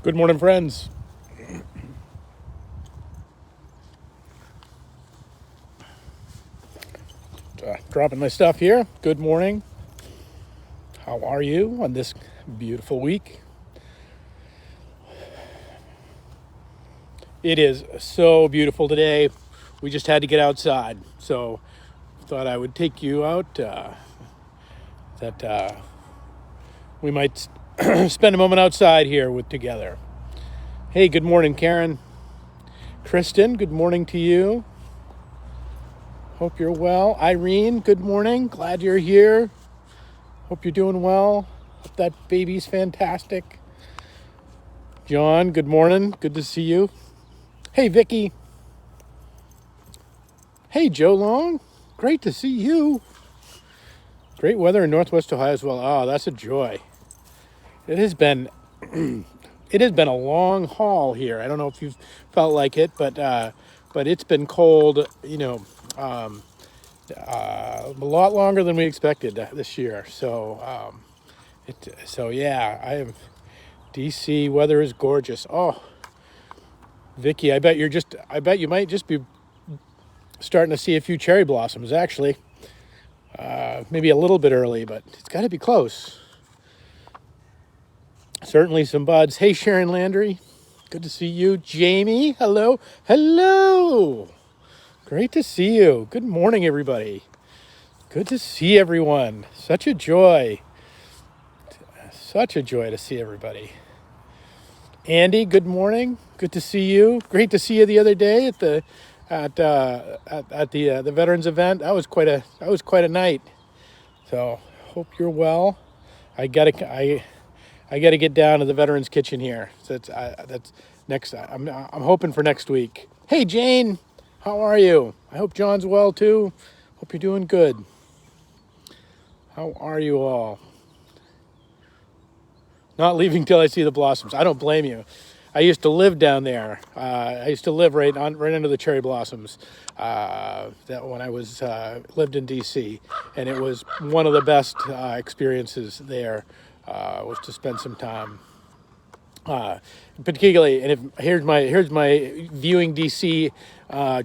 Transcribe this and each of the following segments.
Good morning, friends. Dropping my stuff here. Good morning. How are you on this beautiful week? It is so beautiful today. We just had to get outside, so thought I would take you out. We might spend a moment outside here together. Hey, good morning, Karen. Kristen, good morning to you. Hope you're well. Irene, good morning. Glad you're here. Hope you're doing well. Hope that baby's fantastic. John, good morning. Good to see you. Hey, Vicky. Hey, Joe Long. Great to see you. Great weather in Northwest Ohio as well. Oh, that's a joy. It has been a long haul here. I don't know if you've felt like it, but it's been cold, a lot longer than we expected this year. So yeah, DC weather is gorgeous. Oh, Vicky, I bet you might just be starting to see a few cherry blossoms, actually. Maybe a little bit early, but it's got to be close. Certainly some buds. Hey, Sharon Landry. Good to see you. Jamie, hello. Hello. Great to see you. Good morning, everybody. Good to see everyone. Such a joy. Such a joy to see everybody. Andy, good morning. Good to see you. Great to see you the other day at the veterans event. That was quite a night. So hope you're well. I gotta get down to the veterans kitchen here. So that's next. I'm hoping for next week. Hey Jane, how are you? I hope John's well too. Hope you're doing good. How are you all? Not leaving till I see the blossoms. I don't blame you. I used to live down there. I used to live right under the cherry blossoms. That when I lived in DC, and it was one of the best experiences there. Was to spend some time. Particularly, and here's my viewing DC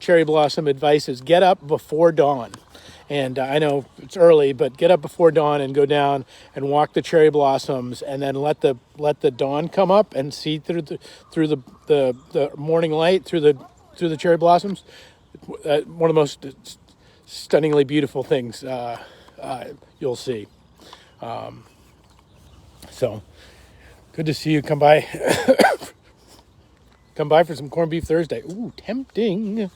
cherry blossom advice: is get up before dawn. And I know it's early, but get up before dawn and go down and walk the cherry blossoms, and then let the dawn come up and see through the morning light through the cherry blossoms. One of the most stunningly beautiful things you'll see. So good to see you. Come by. Come by for some corned beef Thursday. Ooh, tempting.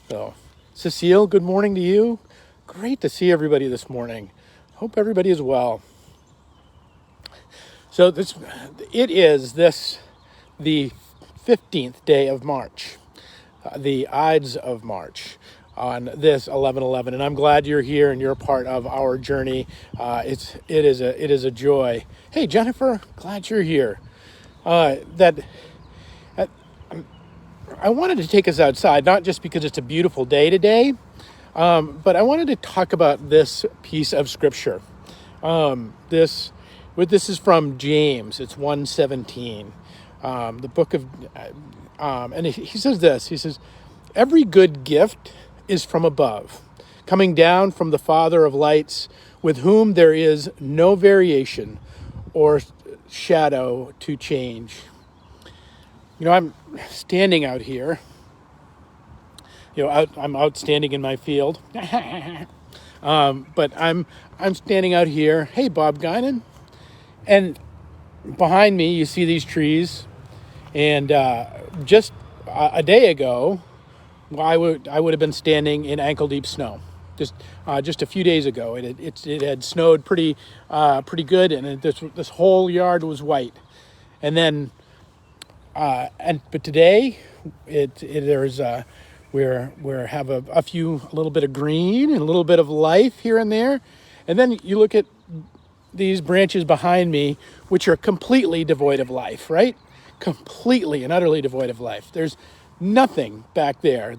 So, Cecile, good morning to you. Great to see everybody this morning. Hope everybody is well. So the 15th day of March, the Ides of March, on this 11/11, and I'm glad you're here and you're part of our journey. It is a joy. Hey Jennifer, glad you're here. I wanted to take us outside, not just because it's a beautiful day today, but I wanted to talk about this piece of scripture. This is from James. It's 1:17. The book of, and he says this. He says, "Every good gift is from above, coming down from the Father of lights, with whom there is no variation or shadow to change." I'm standing out here. I'm out standing in my field. But I'm standing out here. Hey, Bob Guinan. And behind me, you see these trees. And just a day ago, I would have been standing in ankle deep snow. Just a few days ago, it had snowed pretty good, and this whole yard was white. And then, but today, there's we have a little bit of green and a little bit of life here and there, and then you look at these branches behind me, which are completely devoid of life, right? Completely and utterly devoid of life. There's nothing back there.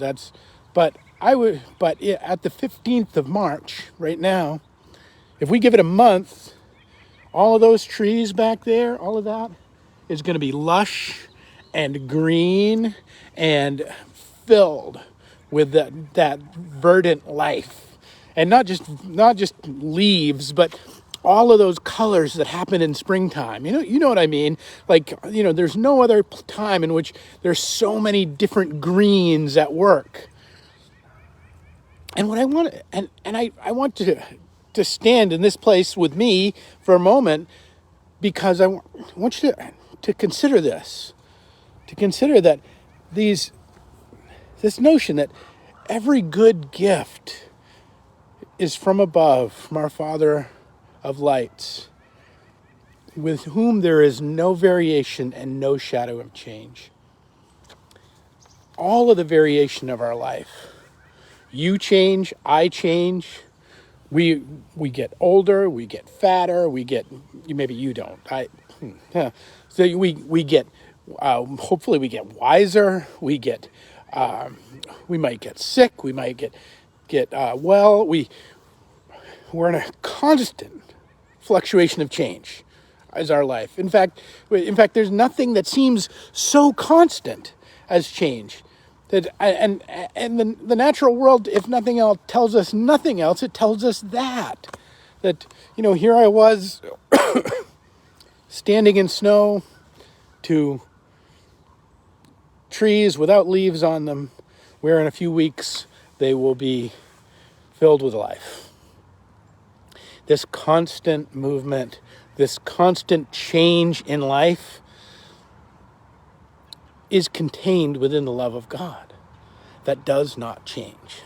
But at the 15th of March, right now, if we give it a month, all of those trees back there, all of that, is going to be lush and green and filled with that verdant life. And not just leaves, but all of those colors that happen in springtime. You know what I mean? Like, there's no other time in which there's so many different greens at work. And what I want, and I want to stand in this place with me for a moment, because I want you to consider this, to consider that this notion that every good gift is from above, from our Father of lights, with whom there is no variation and no shadow of change. All of the variation of our life. You change, I change. We get older, we get fatter, maybe you don't. So we get, hopefully we get wiser, we might get sick, we might get well. We're in a constant fluctuation of change as our life. In fact, there's nothing that seems so constant as change. And the natural world, if nothing else, tells us nothing else. It tells us that here I was standing in snow to trees without leaves on them, where in a few weeks they will be filled with life. This constant movement, this constant change in life is contained within the love of God that does not change.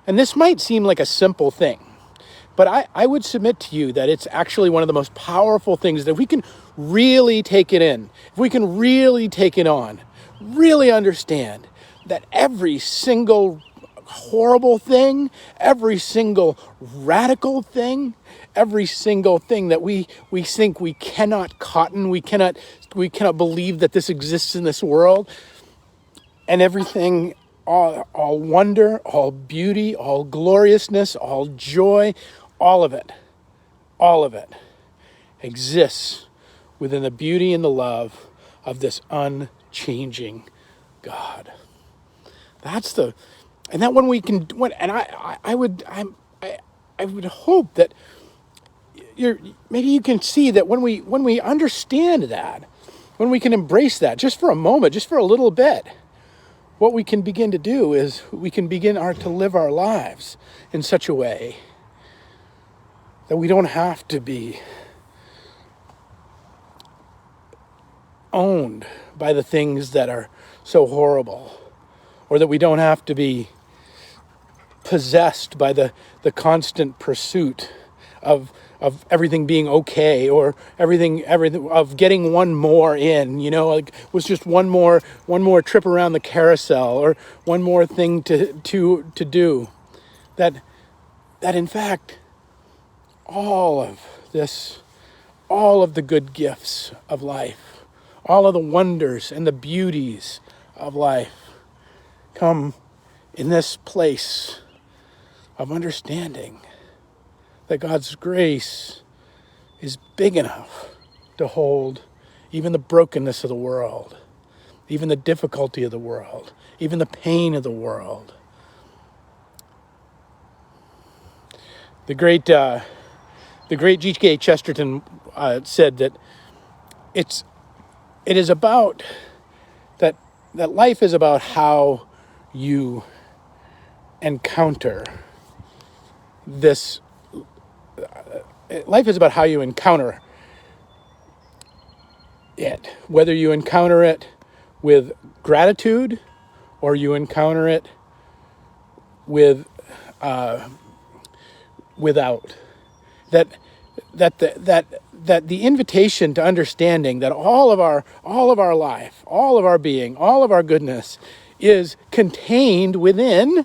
And this might seem like a simple thing, but I would submit to you that it's actually one of the most powerful things, that if we can really take it in, if we can really take it on, really understand that every single horrible thing, every single radical thing, every single thing that we think we cannot cotton, we cannot believe that this exists in this world, and everything, all wonder, all beauty, all gloriousness, all joy, all of it exists within the beauty and the love of this unchanging God. And that when we can, I would hope that maybe you can see that when we understand that, when we can embrace that just for a moment, just for a little bit, what we can begin to do is we can begin to live our lives in such a way that we don't have to be owned by the things that are so horrible, or that we don't have to be possessed by the constant pursuit of everything being okay, or everything of getting one more in, like was just one more trip around the carousel, or one more thing to do. That in fact, all of the good gifts of life, all of the wonders and the beauties of life come in this place of understanding that God's grace is big enough to hold even the brokenness of the world, even the difficulty of the world, even the pain of the world. The great G.K. Chesterton said that it is about that life is about how you encounter this. Life is about how you encounter it, whether you encounter it with gratitude or you encounter it with without. That the invitation to understanding that all of our life, all of our being, all of our goodness is contained within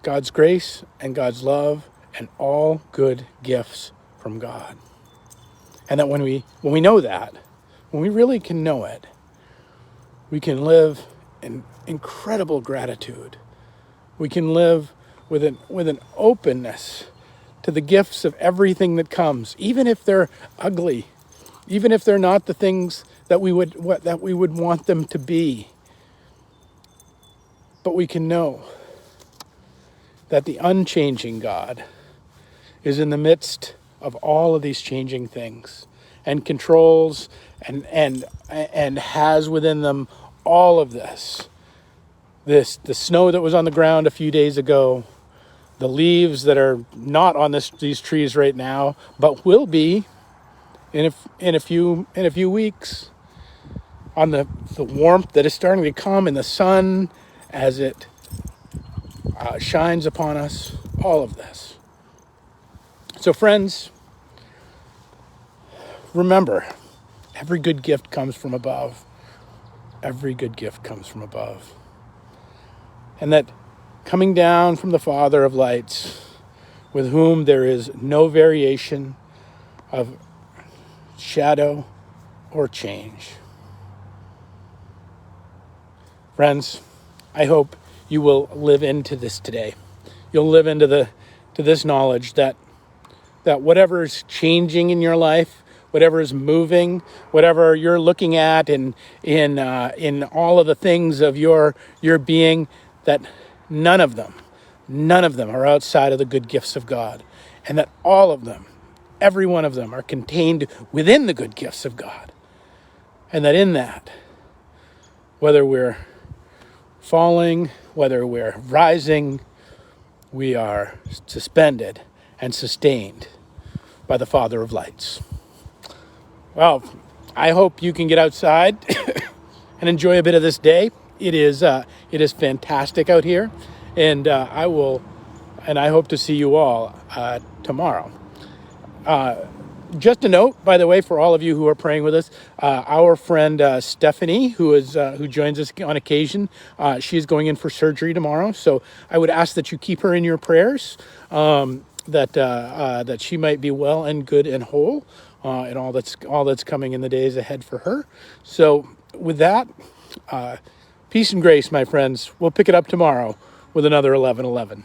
God's grace and God's love and all good gifts from God. And that when we know that, when we really can know it, we can live in incredible gratitude. We can live with an openness to the gifts of everything that comes, even if they're ugly, even if they're not the things that we would want them to be. But we can know that the unchanging God is in the midst of all of these changing things and controls and has within them all of this. The snow that was on the ground a few days ago, the leaves that are not on these trees right now, but will be in a few weeks, on the warmth that is starting to come in the sun as it shines upon us, all of this. So friends, remember, every good gift comes from above. Every good gift comes from above. And that coming down from the Father of lights, with whom there is no variation of shadow or change. Friends, I hope you will live into this today. You'll live into this knowledge that whatever is changing in your life, whatever is moving, whatever you're looking at in all of the things of your being, that none of them are outside of the good gifts of God, and that all of them, every one of them, are contained within the good gifts of God, and that in that, whether we're falling, whether we're rising, we are suspended and sustained by the Father of lights. Well, I hope you can get outside and enjoy a bit of this day. It is fantastic out here, and I hope to see you all tomorrow. Just a note, by the way, for all of you who are praying with us, our friend Stephanie, who joins us on occasion, she is going in for surgery tomorrow. So I would ask that you keep her in your prayers, that she might be well and good and whole, and all that's coming in the days ahead for her. So with that, peace and grace, my friends. We'll pick it up tomorrow with another 11:11.